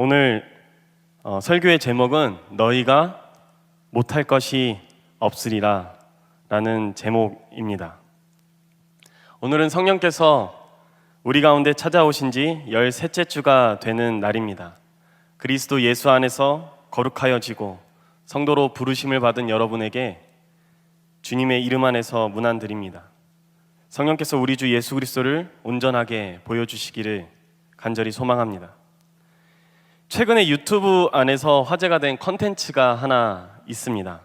오늘 설교의 제목은 너희가 못할 것이 없으리라 라는 제목입니다. 오늘은 성령께서 우리 가운데 찾아오신 지 13째 주가 되는 날입니다. 그리스도 예수 안에서 거룩하여지고 성도로 부르심을 받은 여러분에게 주님의 이름 안에서 문안드립니다. 성령께서 우리 주 예수 그리스도를 온전하게 보여주시기를 간절히 소망합니다. 최근에 유튜브 안에서 화제가 된 컨텐츠가 하나 있습니다.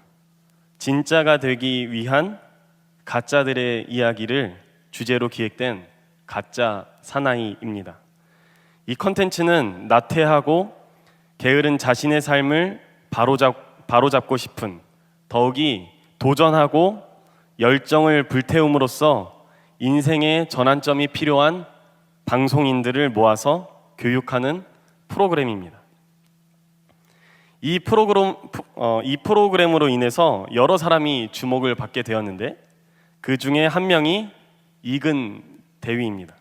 진짜가 되기 위한 가짜들의 이야기를 주제로 기획된 가짜 사나이입니다. 이 컨텐츠는 나태하고 게으른 자신의 삶을 바로잡고 싶은, 더욱이 도전하고 열정을 불태움으로써 인생의 전환점이 필요한 방송인들을 모아서 교육하는 프로그램입니다. 이 프로그램으로 인해서 여러 사람이 주목을 받게 되었는데 그 중에 한 명이 이근 대위입니다.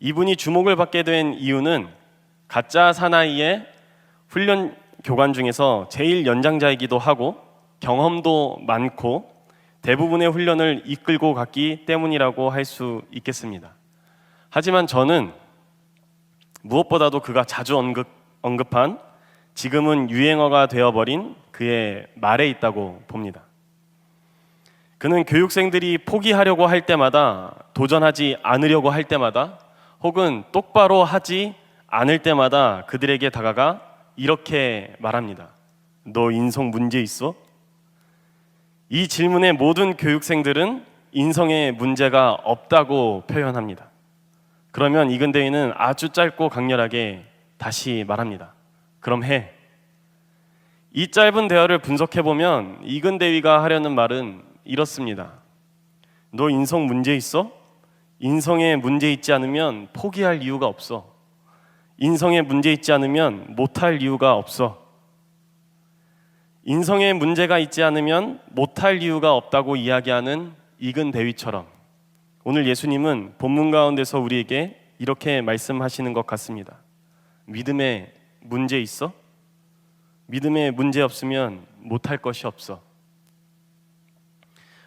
이분이 주목을 받게 된 이유는 가짜 사나이의 훈련 교관 중에서 제일 연장자이기도 하고 경험도 많고 대부분의 훈련을 이끌고 갔기 때문이라고 할 수 있겠습니다. 하지만 저는 무엇보다도 그가 자주 언급한 지금은 유행어가 되어버린 그의 말에 있다고 봅니다. 그는 교육생들이 포기하려고 할 때마다, 도전하지 않으려고 할 때마다, 혹은 똑바로 하지 않을 때마다 그들에게 다가가 이렇게 말합니다. 너 인성 문제 있어? 이 질문에 모든 교육생들은 인성에 문제가 없다고 표현합니다. 그러면 이근 대위는 아주 짧고 강렬하게 다시 말합니다. 그럼 해. 이 짧은 대화를 분석해보면 이근 대위가 하려는 말은 이렇습니다. 너 인성 문제 있어? 인성에 문제 있지 않으면 포기할 이유가 없어. 인성에 문제 있지 않으면 못할 이유가 없어. 인성에 문제가 있지 않으면 못할 이유가 없다고 이야기하는 이근 대위처럼 오늘 예수님은 본문 가운데서 우리에게 이렇게 말씀하시는 것 같습니다. 믿음에 문제 있어? 믿음에 문제 없으면 못할 것이 없어.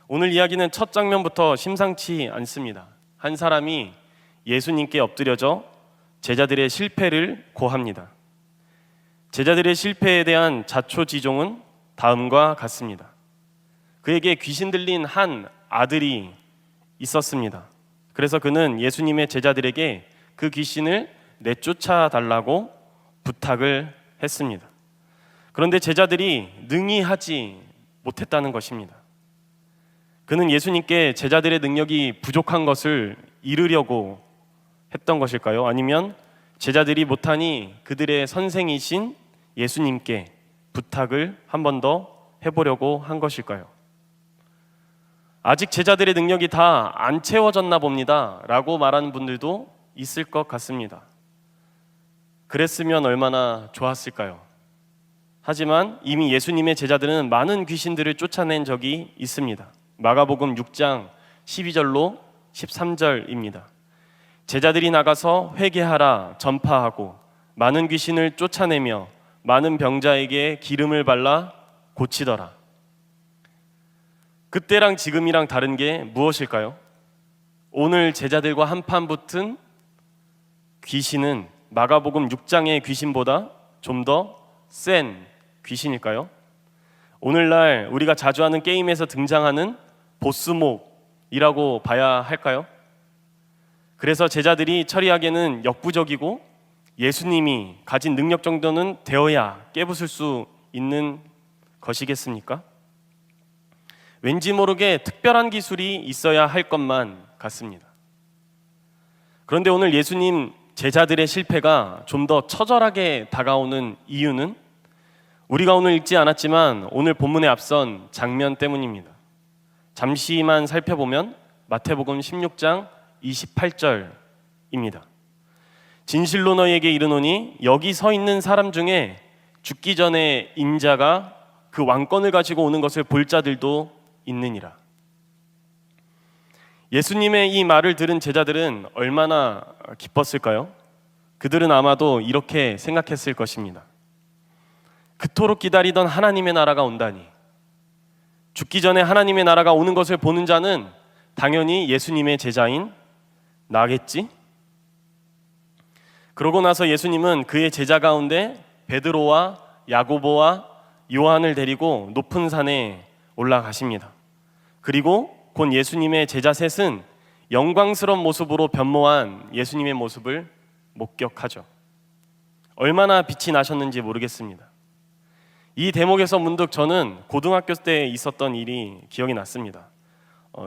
오늘 이야기는 첫 장면부터 심상치 않습니다. 한 사람이 예수님께 엎드려져 제자들의 실패를 고합니다. 제자들의 실패에 대한 자초지종은 다음과 같습니다. 그에게 귀신 들린 한 아들이 있었습니다. 그래서 그는 예수님의 제자들에게 그 귀신을 내쫓아 달라고 부탁을 했습니다. 그런데 제자들이 능히 하지 못했다는 것입니다. 그는 예수님께 제자들의 능력이 부족한 것을 이르려고 했던 것일까요? 아니면 제자들이 못하니 그들의 선생이신 예수님께 부탁을 한 번 더 해보려고 한 것일까요? 아직 제자들의 능력이 다 안 채워졌나 봅니다 라고 말하는 분들도 있을 것 같습니다. 그랬으면 얼마나 좋았을까요? 하지만 이미 예수님의 제자들은 많은 귀신들을 쫓아낸 적이 있습니다. 마가복음 6장 12절로 13절입니다. 제자들이 나가서 회개하라 전파하고 많은 귀신을 쫓아내며 많은 병자에게 기름을 발라 고치더라. 그때랑 지금이랑 다른 게 무엇일까요? 오늘 제자들과 한판 붙은 귀신은 마가복음 6장의 귀신보다 좀 더 센 귀신일까요? 오늘날 우리가 자주 하는 게임에서 등장하는 보스몹이라고 봐야 할까요? 그래서 제자들이 처리하기에는 역부족이고 예수님이 가진 능력 정도는 되어야 깨부술 수 있는 것이겠습니까? 왠지 모르게 특별한 기술이 있어야 할 것만 같습니다. 그런데 오늘 예수님 제자들의 실패가 좀 더 처절하게 다가오는 이유는 우리가 오늘 읽지 않았지만 오늘 본문에 앞선 장면 때문입니다. 잠시만 살펴보면 마태복음 16장 28절입니다. 진실로 너희에게 이르노니 여기 서 있는 사람 중에 죽기 전에 인자가 그 왕권을 가지고 오는 것을 볼 자들도 있느니라. 예수님의 이 말을 들은 제자들은 얼마나 기뻤을까요? 그들은 아마도 이렇게 생각했을 것입니다. 그토록 기다리던 하나님의 나라가 온다니. 죽기 전에 하나님의 나라가 오는 것을 보는 자는 당연히 예수님의 제자인 나겠지? 그러고 나서 예수님은 그의 제자 가운데 베드로와 야고보와 요한을 데리고 높은 산에 올라가십니다. 그리고 곧 예수님의 제자 셋은 영광스러운 모습으로 변모한 예수님의 모습을 목격하죠. 얼마나 빛이 나셨는지 모르겠습니다. 이 대목에서 문득 저는 고등학교 때 있었던 일이 기억이 났습니다.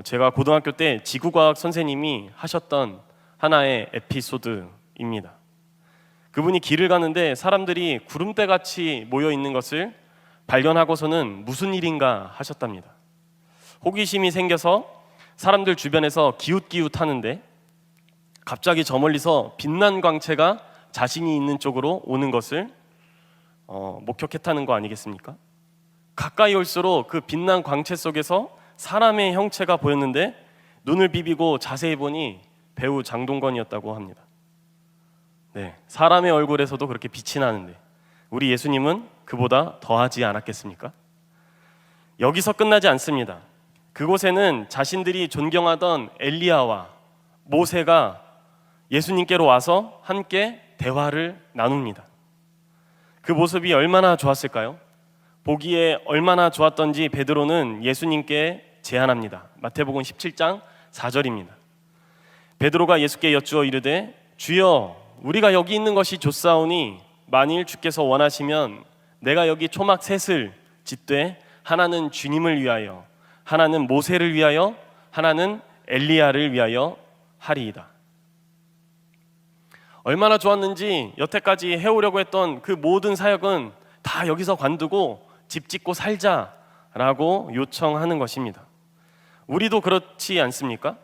제가 고등학교 때 지구과학 선생님이 하셨던 하나의 에피소드입니다. 그분이 길을 가는데 사람들이 구름대같이 모여 있는 것을 발견하고서는 무슨 일인가 하셨답니다. 호기심이 생겨서 사람들 주변에서 기웃기웃하는데 갑자기 저 멀리서 빛난 광채가 자신이 있는 쪽으로 오는 것을 목격했다는 거 아니겠습니까? 가까이 올수록 그 빛난 광채 속에서 사람의 형체가 보였는데 눈을 비비고 자세히 보니 배우 장동건이었다고 합니다. 네, 사람의 얼굴에서도 그렇게 빛이 나는데 우리 예수님은 그보다 더하지 않았겠습니까? 여기서 끝나지 않습니다. 그곳에는 자신들이 존경하던 엘리야와 모세가 예수님께로 와서 함께 대화를 나눕니다. 그 모습이 얼마나 좋았을까요? 보기에 얼마나 좋았던지 베드로는 예수님께 제안합니다. 마태복음 17장 4절입니다. 베드로가 예수께 여쭈어 이르되 주여 우리가 여기 있는 것이 좋사오니 만일 주께서 원하시면 내가 여기 초막 셋을 짓되 하나는 주님을 위하여 하나는 모세를 위하여 하나는 엘리야를 위하여 하리이다. 얼마나 좋았는지 여태까지 해오려고 했던 그 모든 사역은 다 여기서 관두고 집 짓고 살자라고 요청하는 것입니다. 우리도 그렇지 않습니까?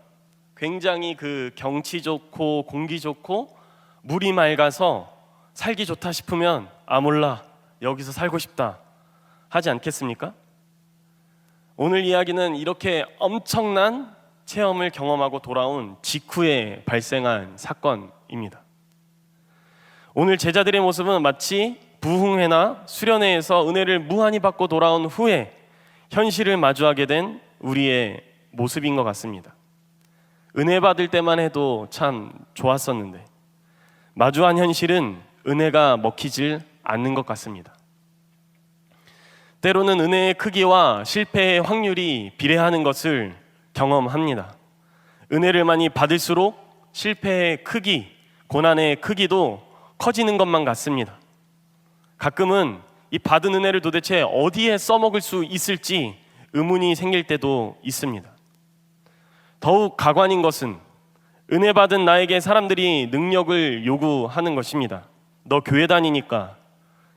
굉장히 그 경치 좋고 공기 좋고 물이 맑아서 살기 좋다 싶으면 몰라 여기서 살고 싶다 하지 않겠습니까? 오늘 이야기는 이렇게 엄청난 체험을 경험하고 돌아온 직후에 발생한 사건입니다. 오늘 제자들의 모습은 마치 부흥회나 수련회에서 은혜를 무한히 받고 돌아온 후에 현실을 마주하게 된 우리의 모습인 것 같습니다. 은혜 받을 때만 해도 참 좋았었는데 마주한 현실은 은혜가 먹히질 않는 것 같습니다. 때로는 은혜의 크기와 실패의 확률이 비례하는 것을 경험합니다. 은혜를 많이 받을수록 실패의 크기, 고난의 크기도 커지는 것만 같습니다. 가끔은 이 받은 은혜를 도대체 어디에 써먹을 수 있을지 의문이 생길 때도 있습니다. 더욱 가관인 것은 은혜 받은 나에게 사람들이 능력을 요구하는 것입니다. 너 교회 다니니까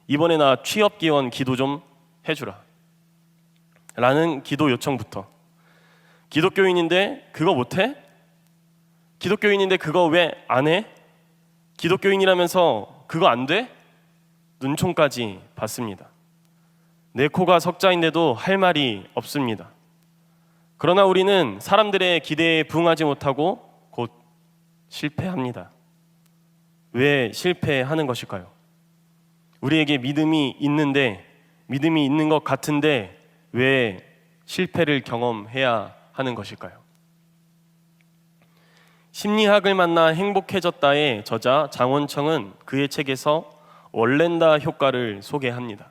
이번에 나 취업 기원 기도 좀 해주라 라는 기도 요청부터, 기독교인인데 그거 못해? 기독교인인데 그거 왜 안 해? 기독교인이라면서 그거 안 돼? 눈총까지 받습니다. 내 코가 석자인데도 할 말이 없습니다. 그러나 우리는 사람들의 기대에 부응하지 못하고 곧 실패합니다. 왜 실패하는 것일까요? 우리에게 믿음이 있는데, 믿음이 있는 것 같은데 왜 실패를 경험해야 하는 것일까요? 심리학을 만나 행복해졌다의 저자 장원청은 그의 책에서 월렌다 효과를 소개합니다.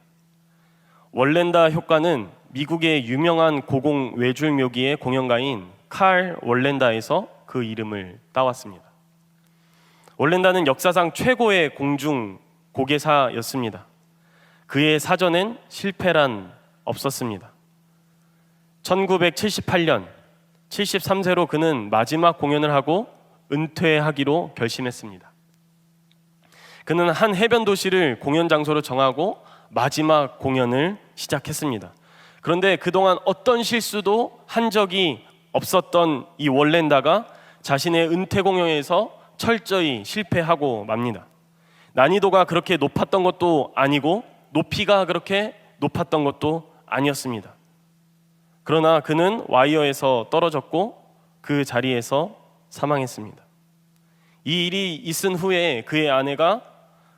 월렌다 효과는 미국의 유명한 고공 외줄 묘기의 공연가인 칼 월렌다에서 그 이름을 따왔습니다. 월렌다는 역사상 최고의 공중 고개사였습니다. 그의 사전엔 실패란 없었습니다. 1978년 73세로 그는 마지막 공연을 하고 은퇴하기로 결심했습니다. 그는 한 해변 도시를 공연 장소로 정하고 마지막 공연을 시작했습니다. 그런데 그동안 어떤 실수도 한 적이 없었던 이 월렌다가 자신의 은퇴 공연에서 철저히 실패하고 맙니다. 난이도가 그렇게 높았던 것도 아니고 높이가 그렇게 높았던 것도 아니었습니다. 그러나 그는 와이어에서 떨어졌고 그 자리에서 사망했습니다. 이 일이 있은 후에 그의 아내가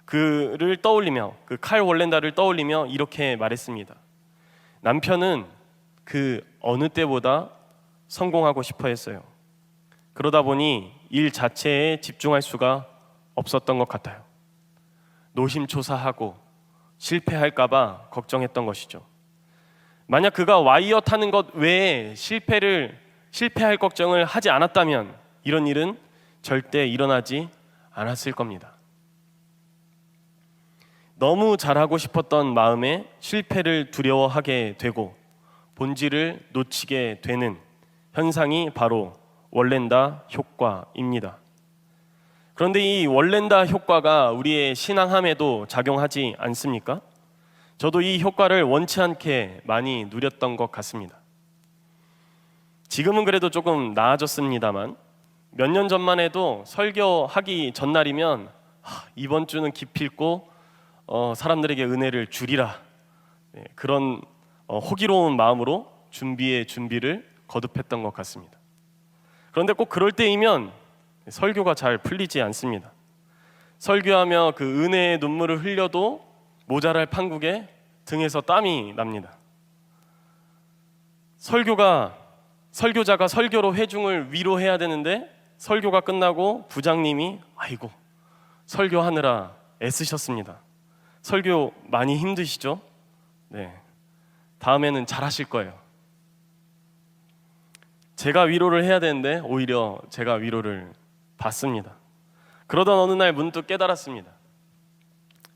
그를 떠올리며 그 칼 월렌다를 떠올리며 이렇게 말했습니다. 남편은 그 어느 때보다 성공하고 싶어 했어요. 그러다 보니 일 자체에 집중할 수가 없었던 것 같아요. 노심초사하고 실패할까봐 걱정했던 것이죠. 만약 그가 와이어 타는 것 외에 실패할 걱정을 하지 않았다면 이런 일은 절대 일어나지 않았을 겁니다. 너무 잘하고 싶었던 마음에 실패를 두려워하게 되고 본질을 놓치게 되는 현상이 바로 월렌다 효과입니다. 그런데 이 월렌다 효과가 우리의 신앙함에도 작용하지 않습니까? 저도 이 효과를 원치 않게 많이 누렸던 것 같습니다. 지금은 그래도 조금 나아졌습니다만 몇 년 전만 해도 설교하기 전날이면 이번 주는 기필코 사람들에게 은혜를 주리라, 그런 호기로운 마음으로 준비를 거듭했던 것 같습니다. 그런데 꼭 그럴 때이면 설교가 잘 풀리지 않습니다. 설교하며 그 은혜의 눈물을 흘려도 모자랄 판국에 등에서 땀이 납니다. 설교자가 설교로 회중을 위로해야 되는데 설교가 끝나고 부장님이 아이고 설교하느라 애쓰셨습니다. 설교 많이 힘드시죠? 네, 다음에는 잘하실 거예요. 제가 위로를 해야 되는데 오히려 제가 위로를 받습니다. 그러던 어느 날 문득 깨달았습니다.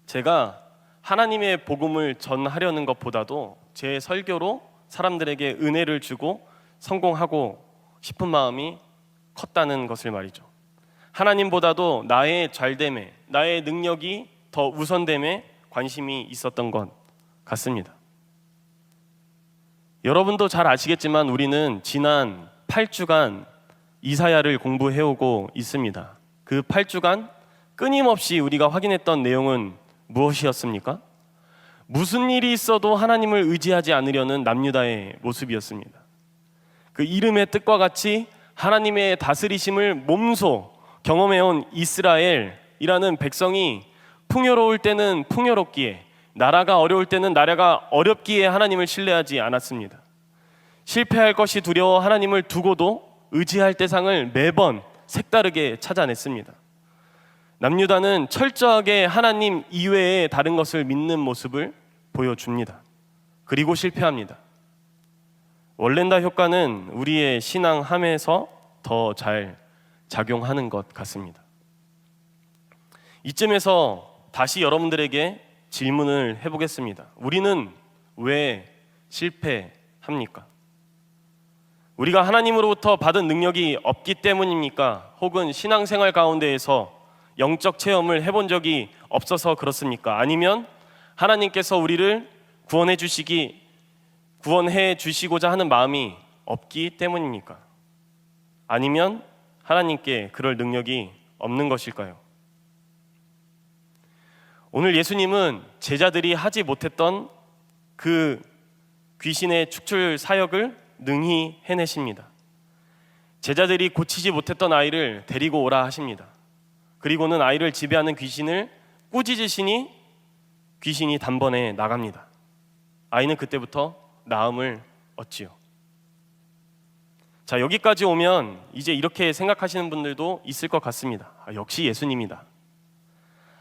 제가 하나님의 복음을 전하려는 것보다도 제 설교로 사람들에게 은혜를 주고 성공하고 싶은 마음이 컸다는 것을 말이죠. 하나님보다도 나의 잘됨에, 나의 능력이 더 우선됨에 관심이 있었던 것 같습니다. 여러분도 잘 아시겠지만 우리는 지난 8주간 이사야를 공부해오고 있습니다. 그 8주간 끊임없이 우리가 확인했던 내용은 무엇이었습니까? 무슨 일이 있어도 하나님을 의지하지 않으려는 남유다의 모습이었습니다. 그 이름의 뜻과 같이 하나님의 다스리심을 몸소 경험해온 이스라엘이라는 백성이 풍요로울 때는 풍요롭기에, 나라가 어려울 때는 나라가 어렵기에 하나님을 신뢰하지 않았습니다. 실패할 것이 두려워 하나님을 두고도 의지할 대상을 매번 색다르게 찾아냈습니다. 남유다는 철저하게 하나님 이외에 다른 것을 믿는 모습을 보여줍니다. 그리고 실패합니다. 월렌다 효과는 우리의 신앙함에서 더 잘 작용하는 것 같습니다. 이쯤에서 다시 여러분들에게 질문을 해보겠습니다. 우리는 왜 실패합니까? 우리가 하나님으로부터 받은 능력이 없기 때문입니까? 혹은 신앙생활 가운데에서 영적 체험을 해본 적이 없어서 그렇습니까? 아니면 하나님께서 우리를 구원해 주시고자 하는 마음이 없기 때문입니까? 아니면 하나님께 그럴 능력이 없는 것일까요? 오늘 예수님은 제자들이 하지 못했던 그 귀신의 축출 사역을 능히 해내십니다. 제자들이 고치지 못했던 아이를 데리고 오라 하십니다. 그리고는 아이를 지배하는 귀신을 꾸짖으시니 귀신이 단번에 나갑니다. 아이는 그때부터 나음을 얻지요. 자, 여기까지 오면 이제 이렇게 생각하시는 분들도 있을 것 같습니다. 역시 예수님이다.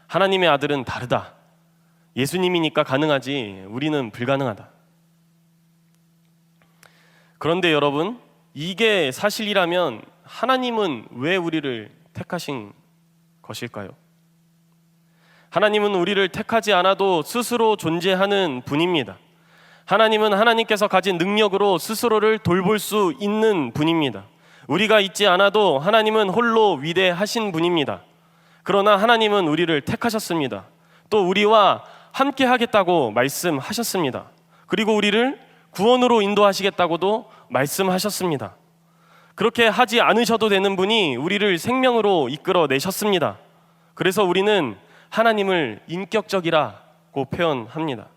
하나님의 아들은 다르다. 예수님이니까 가능하지 우리는 불가능하다. 그런데 여러분, 이게 사실이라면 하나님은 왜 우리를 택하신 것일까요? 하나님은 우리를 택하지 않아도 스스로 존재하는 분입니다. 하나님은 하나님께서 가진 능력으로 스스로를 돌볼 수 있는 분입니다. 우리가 있지 않아도 하나님은 홀로 위대하신 분입니다. 그러나 하나님은 우리를 택하셨습니다. 또 우리와 함께 하겠다고 말씀하셨습니다. 그리고 우리를 구원으로 인도하시겠다고도 말씀하셨습니다. 그렇게 하지 않으셔도 되는 분이 우리를 생명으로 이끌어내셨습니다. 그래서 우리는 하나님을 인격적이라고 표현합니다.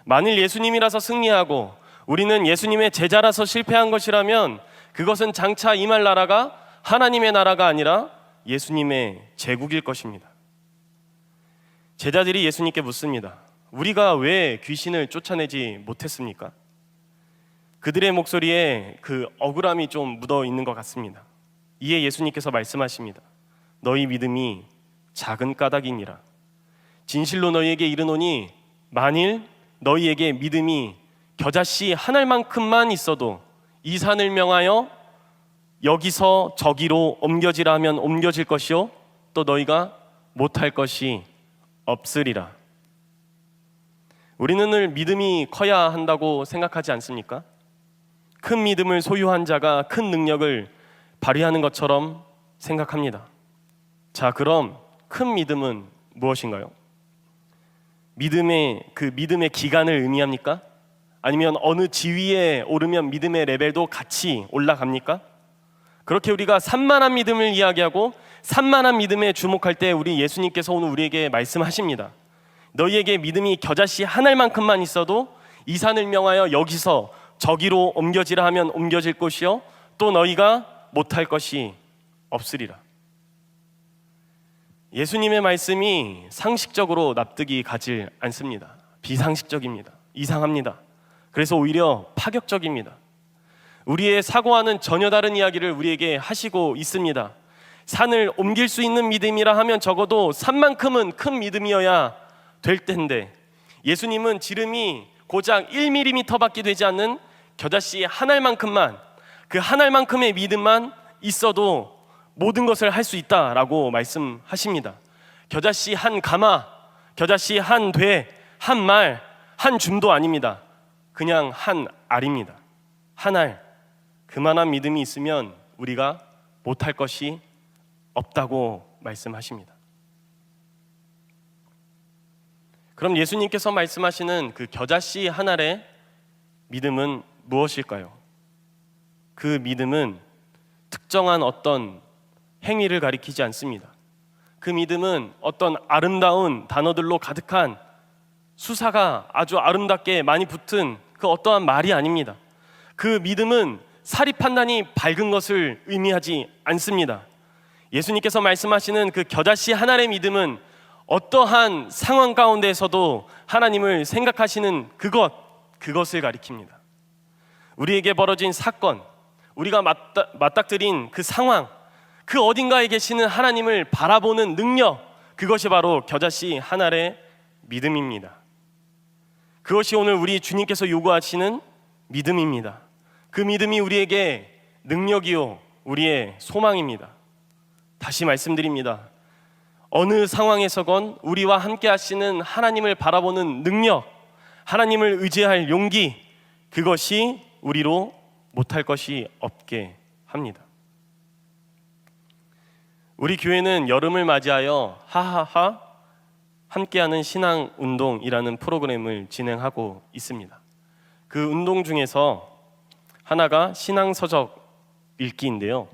만일 예수님이라서 승리하고 우리는 예수님의 제자라서 실패한 것이라면 그것은 장차 임할 나라가 하나님의 나라가 아니라 예수님의 제국일 것입니다. 제자들이 예수님께 묻습니다. 우리가 왜 귀신을 쫓아내지 못했습니까? 그들의 목소리에 그 억울함이 좀 묻어 있는 것 같습니다. 이에 예수님께서 말씀하십니다. 너희 믿음이 작은 까닭이니라. 진실로 너희에게 이르노니 만일 너희에게 믿음이 겨자씨 한 알만큼만 있어도 이 산을 명하여 여기서 저기로 옮겨지라 하면 옮겨질 것이요 또 너희가 못할 것이 없으리라. 우리는 늘 믿음이 커야 한다고 생각하지 않습니까? 큰 믿음을 소유한 자가 큰 능력을 발휘하는 것처럼 생각합니다. 자, 그럼 큰 믿음은 무엇인가요? 믿음의 기간을 의미합니까? 아니면 어느 지위에 오르면 믿음의 레벨도 같이 올라갑니까? 그렇게 우리가 산만한 믿음을 이야기하고 산만한 믿음에 주목할 때 우리 예수님께서 오늘 우리에게 말씀하십니다. 너희에게 믿음이 겨자씨 한 알만큼만 있어도 이 산을 명하여 여기서 저기로 옮겨지라 하면 옮겨질 것이요 또 너희가 못할 것이 없으리라. 예수님의 말씀이 상식적으로 납득이 가질 않습니다. 비상식적입니다. 이상합니다. 그래서 오히려 파격적입니다. 우리의 사고와는 전혀 다른 이야기를 우리에게 하시고 있습니다. 산을 옮길 수 있는 믿음이라 하면 적어도 산만큼은 큰 믿음이어야 될 텐데 예수님은 지름이 고작 1mm밖에 되지 않는 겨자씨 한 알만큼만, 그 한 알만큼의 믿음만 있어도 모든 것을 할 수 있다라고 말씀하십니다. 겨자씨 한 가마, 겨자씨 한 돼, 한 말, 한 줌도 아닙니다. 그냥 한 알입니다. 한 알. 그만한 믿음이 있으면 우리가 못할 것이 없다고 말씀하십니다. 그럼 예수님께서 말씀하시는 그 겨자씨 한 알의 믿음은 무엇일까요? 그 믿음은 특정한 어떤 행위를 가리키지 않습니다. 그 믿음은 어떤 아름다운 단어들로 가득한 수사가 아주 아름답게 많이 붙은 그 어떠한 말이 아닙니다. 그 믿음은 사리 판단이 밝은 것을 의미하지 않습니다. 예수님께서 말씀하시는 그 겨자씨 한 알의 믿음은 어떠한 상황 가운데에서도 하나님을 생각하시는 그것을 가리킵니다. 우리에게 벌어진 사건, 우리가 맞닥뜨린 그 상황, 그 어딘가에 계시는 하나님을 바라보는 능력, 그것이 바로 겨자씨 한 알의 믿음입니다. 그것이 오늘 우리 주님께서 요구하시는 믿음입니다. 그 믿음이 우리에게 능력이요 우리의 소망입니다. 다시 말씀드립니다. 어느 상황에서건 우리와 함께 하시는 하나님을 바라보는 능력, 하나님을 의지할 용기, 그것이 우리로 못할 것이 없게 합니다. 우리 교회는 여름을 맞이하여 하하하 함께하는 신앙운동이라는 프로그램을 진행하고 있습니다. 그 운동 중에서 하나가 신앙서적 읽기인데요.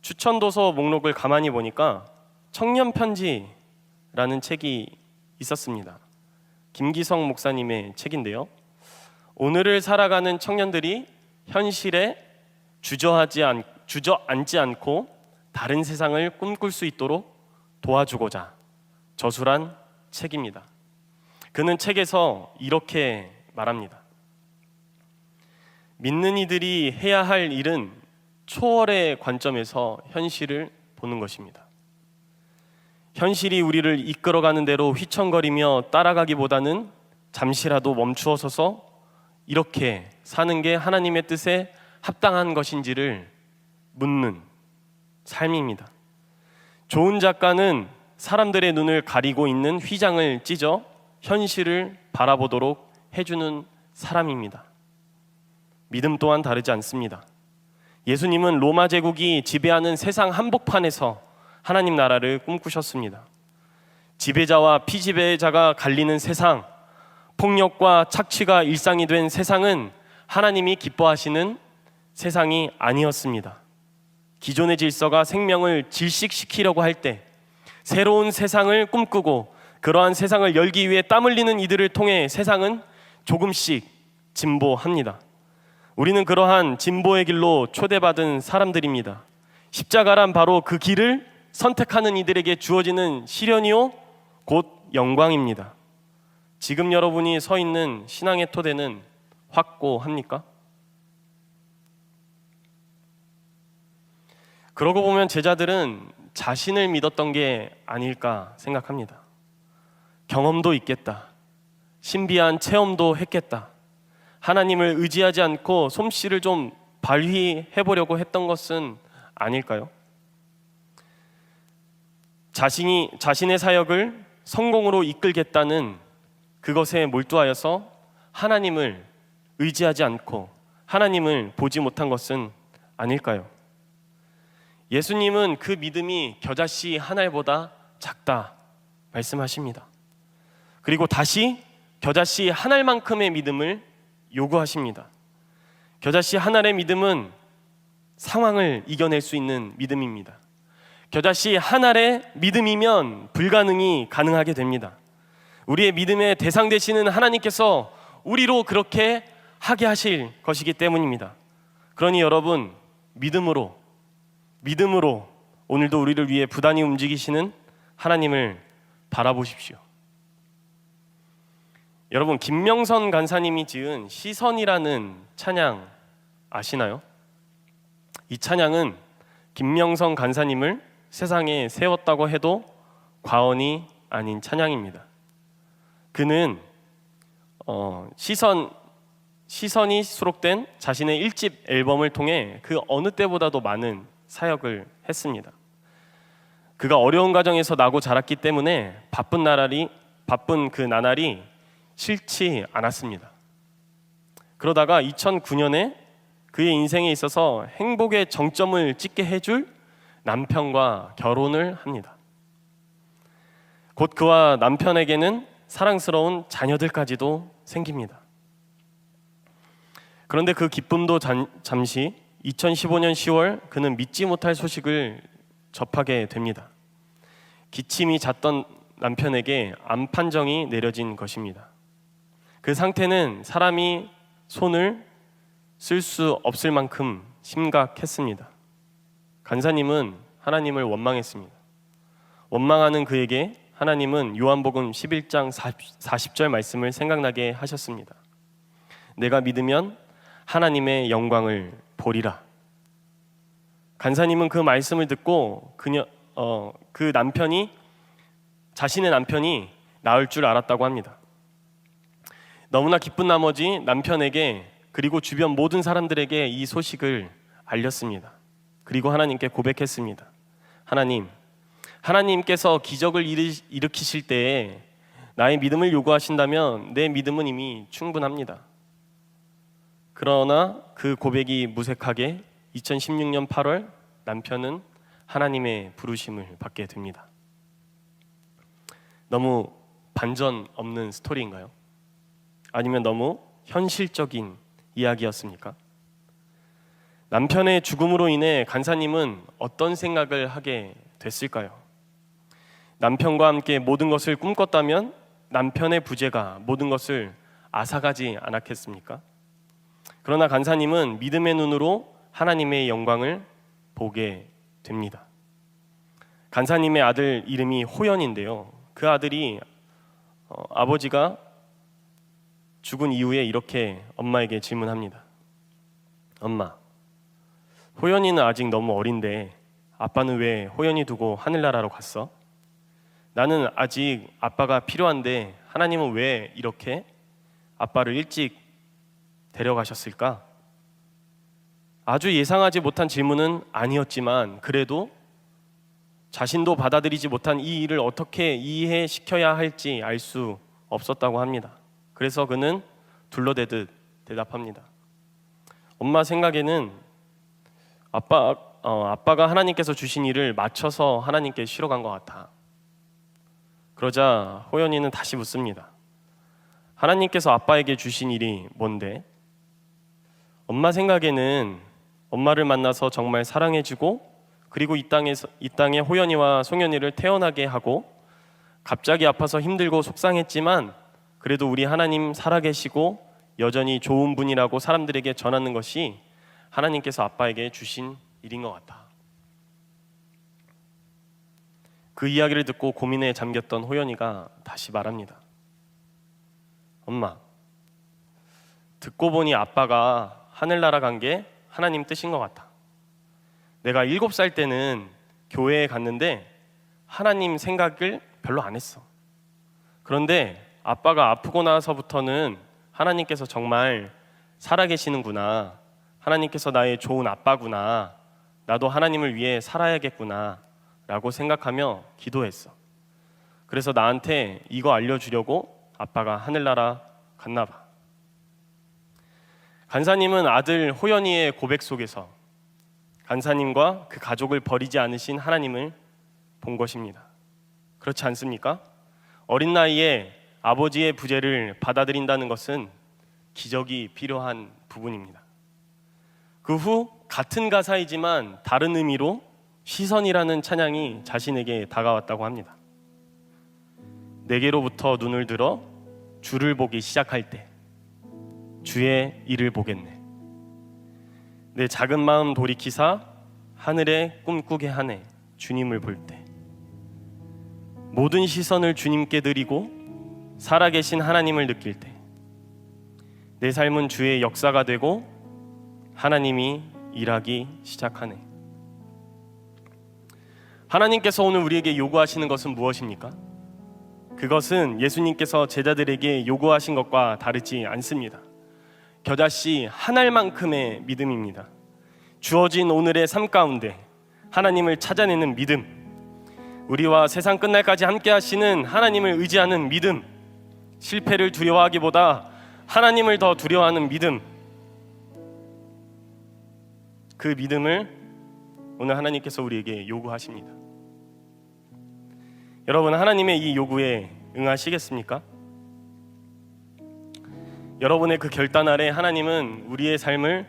추천도서 목록을 가만히 보니까 청년편지라는 책이 있었습니다. 김기성 목사님의 책인데요. 오늘을 살아가는 청년들이 현실에 주저앉지 않고 다른 세상을 꿈꿀 수 있도록 도와주고자 저술한 책입니다. 그는 책에서 이렇게 말합니다. 믿는 이들이 해야 할 일은 초월의 관점에서 현실을 보는 것입니다. 현실이 우리를 이끌어가는 대로 휘청거리며 따라가기보다는 잠시라도 멈추어 서서 이렇게 사는 게 하나님의 뜻에 합당한 것인지를 묻는 삶입니다. 좋은 작가는 사람들의 눈을 가리고 있는 휘장을 찢어 현실을 바라보도록 해주는 사람입니다. 믿음 또한 다르지 않습니다. 예수님은 로마 제국이 지배하는 세상 한복판에서 하나님 나라를 꿈꾸셨습니다. 지배자와 피지배자가 갈리는 세상, 폭력과 착취가 일상이 된 세상은 하나님이 기뻐하시는 세상이 아니었습니다. 기존의 질서가 생명을 질식시키려고 할 때 새로운 세상을 꿈꾸고 그러한 세상을 열기 위해 땀 흘리는 이들을 통해 세상은 조금씩 진보합니다. 우리는 그러한 진보의 길로 초대받은 사람들입니다. 십자가란 바로 그 길을 선택하는 이들에게 주어지는 시련이요 곧 영광입니다. 지금 여러분이 서 있는 신앙의 토대는 확고합니까? 그러고 보면 제자들은 자신을 믿었던 게 아닐까 생각합니다. 경험도 있겠다. 신비한 체험도 했겠다. 하나님을 의지하지 않고 솜씨를 좀 발휘해 보려고 했던 것은 아닐까요? 자신의 사역을 성공으로 이끌겠다는 그것에 몰두하여서 하나님을 의지하지 않고 하나님을 보지 못한 것은 아닐까요? 예수님은 그 믿음이 겨자씨 한 알보다 작다 말씀하십니다. 그리고 다시 겨자씨 한 알만큼의 믿음을 요구하십니다. 겨자씨 한 알의 믿음은 상황을 이겨낼 수 있는 믿음입니다. 겨자씨 한 알의 믿음이면 불가능이 가능하게 됩니다. 우리의 믿음의 대상 되시는 하나님께서 우리로 그렇게 하게 하실 것이기 때문입니다. 그러니 여러분, 믿음으로 오늘도 우리를 위해 부단히 움직이시는 하나님을 바라보십시오. 여러분, 김명선 간사님이 지은 시선이라는 찬양 아시나요? 이 찬양은 김명선 간사님을 세상에 세웠다고 해도 과언이 아닌 찬양입니다. 그는 시선이 수록된 자신의 1집 앨범을 통해 그 어느 때보다도 많은 사역을 했습니다. 그가 어려운 가정에서 나고 자랐기 때문에 바쁜 그 나날이 싫지 않았습니다. 그러다가 2009년에 그의 인생에 있어서 행복의 정점을 찍게 해줄 남편과 결혼을 합니다. 곧 그와 남편에게는 사랑스러운 자녀들까지도 생깁니다. 그런데 그 기쁨도 잠시 2015년 10월 그는 믿지 못할 소식을 접하게 됩니다. 기침이 잦던 남편에게 암 판정이 내려진 것입니다. 그 상태는 사람이 손을 쓸 수 없을 만큼 심각했습니다. 간사님은 하나님을 원망했습니다. 원망하는 그에게 하나님은 요한복음 11장 40절 말씀을 생각나게 하셨습니다. 내가 믿으면 하나님의 영광을 보리라. 간사님은 그 말씀을 듣고 자신의 남편이 나을 줄 알았다고 합니다. 너무나 기쁜 나머지 남편에게 그리고 주변 모든 사람들에게 이 소식을 알렸습니다. 그리고 하나님께 고백했습니다. 하나님께서 기적을 일으키실 때에 나의 믿음을 요구하신다면 내 믿음은 이미 충분합니다. 그러나 그 고백이 무색하게 2016년 8월 남편은 하나님의 부르심을 받게 됩니다. 너무 반전 없는 스토리인가요? 아니면 너무 현실적인 이야기였습니까? 남편의 죽음으로 인해 간사님은 어떤 생각을 하게 됐을까요? 남편과 함께 모든 것을 꿈꿨다면 남편의 부재가 모든 것을 앗아가지 않았겠습니까? 그러나 간사님은 믿음의 눈으로 하나님의 영광을 보게 됩니다. 간사님의 아들 이름이 호연인데요. 그 아들이 아버지가 죽은 이후에 이렇게 엄마에게 질문합니다. 엄마, 호연이는 아직 너무 어린데 아빠는 왜 호연이 두고 하늘나라로 갔어? 나는 아직 아빠가 필요한데 하나님은 왜 이렇게 아빠를 일찍 데려가셨을까? 아주 예상하지 못한 질문은 아니었지만 그래도 자신도 받아들이지 못한 이 일을 어떻게 이해시켜야 할지 알 수 없었다고 합니다. 그래서 그는 둘러대듯 대답합니다. 엄마 생각에는 아빠가 하나님께서 주신 일을 맞춰서 하나님께 쉬러 간 것 같아. 그러자 호연이는 다시 묻습니다. 하나님께서 아빠에게 주신 일이 뭔데? 엄마 생각에는 엄마를 만나서 정말 사랑해주고 그리고 이 땅에 호연이와 송연이를 태어나게 하고 갑자기 아파서 힘들고 속상했지만 그래도 우리 하나님 살아계시고 여전히 좋은 분이라고 사람들에게 전하는 것이 하나님께서 아빠에게 주신 일인 것 같아. 그 이야기를 듣고 고민에 잠겼던 호연이가 다시 말합니다. 엄마, 듣고 보니 아빠가 하늘나라 간 게 하나님 뜻인 것 같아. 내가 7살 때는 교회에 갔는데 하나님 생각을 별로 안 했어. 그런데 아빠가 아프고 나서부터는 하나님께서 정말 살아계시는구나, 하나님께서 나의 좋은 아빠구나, 나도 하나님을 위해 살아야겠구나 라고 생각하며 기도했어. 그래서 나한테 이거 알려주려고 아빠가 하늘나라 갔나 봐. 간사님은 아들 호연이의 고백 속에서 간사님과 그 가족을 버리지 않으신 하나님을 본 것입니다. 그렇지 않습니까? 어린 나이에 아버지의 부재를 받아들인다는 것은 기적이 필요한 부분입니다. 그 후 같은 가사이지만 다른 의미로 시선이라는 찬양이 자신에게 다가왔다고 합니다. 내게로부터 눈을 들어 주를 보기 시작할 때 주의 일을 보겠네. 내 작은 마음 돌이키사 하늘에 꿈꾸게 하네. 주님을 볼 때 모든 시선을 주님께 드리고 살아계신 하나님을 느낄 때 내 삶은 주의 역사가 되고 하나님이 일하기 시작하네. 하나님께서 오늘 우리에게 요구하시는 것은 무엇입니까? 그것은 예수님께서 제자들에게 요구하신 것과 다르지 않습니다. 겨자씨 한 알만큼의 믿음입니다. 주어진 오늘의 삶 가운데 하나님을 찾아내는 믿음, 우리와 세상 끝날까지 함께 하시는 하나님을 의지하는 믿음, 실패를 두려워하기보다 하나님을 더 두려워하는 믿음, 그 믿음을 오늘 하나님께서 우리에게 요구하십니다. 여러분, 하나님의 이 요구에 응하시겠습니까? 여러분의 그 결단 아래 하나님은 우리의 삶을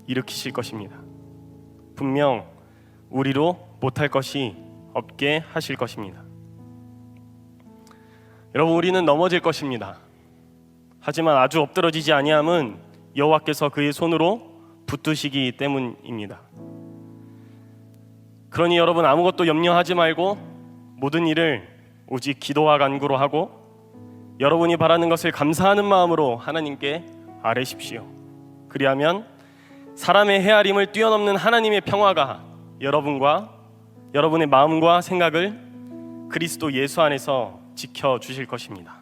일으키실 것입니다. 분명 우리로 못할 것이 없게 하실 것입니다. 여러분, 우리는 넘어질 것입니다. 하지만 아주 엎드러지지 아니함은 여호와께서 그의 손으로 붙드시기 때문입니다. 그러니 여러분, 아무것도 염려하지 말고 모든 일을 오직 기도와 간구로 하고 여러분이 바라는 것을 감사하는 마음으로 하나님께 아뢰십시오. 그리하면 사람의 헤아림을 뛰어넘는 하나님의 평화가 여러분과 여러분의 마음과 생각을 그리스도 예수 안에서 지켜주실 것입니다.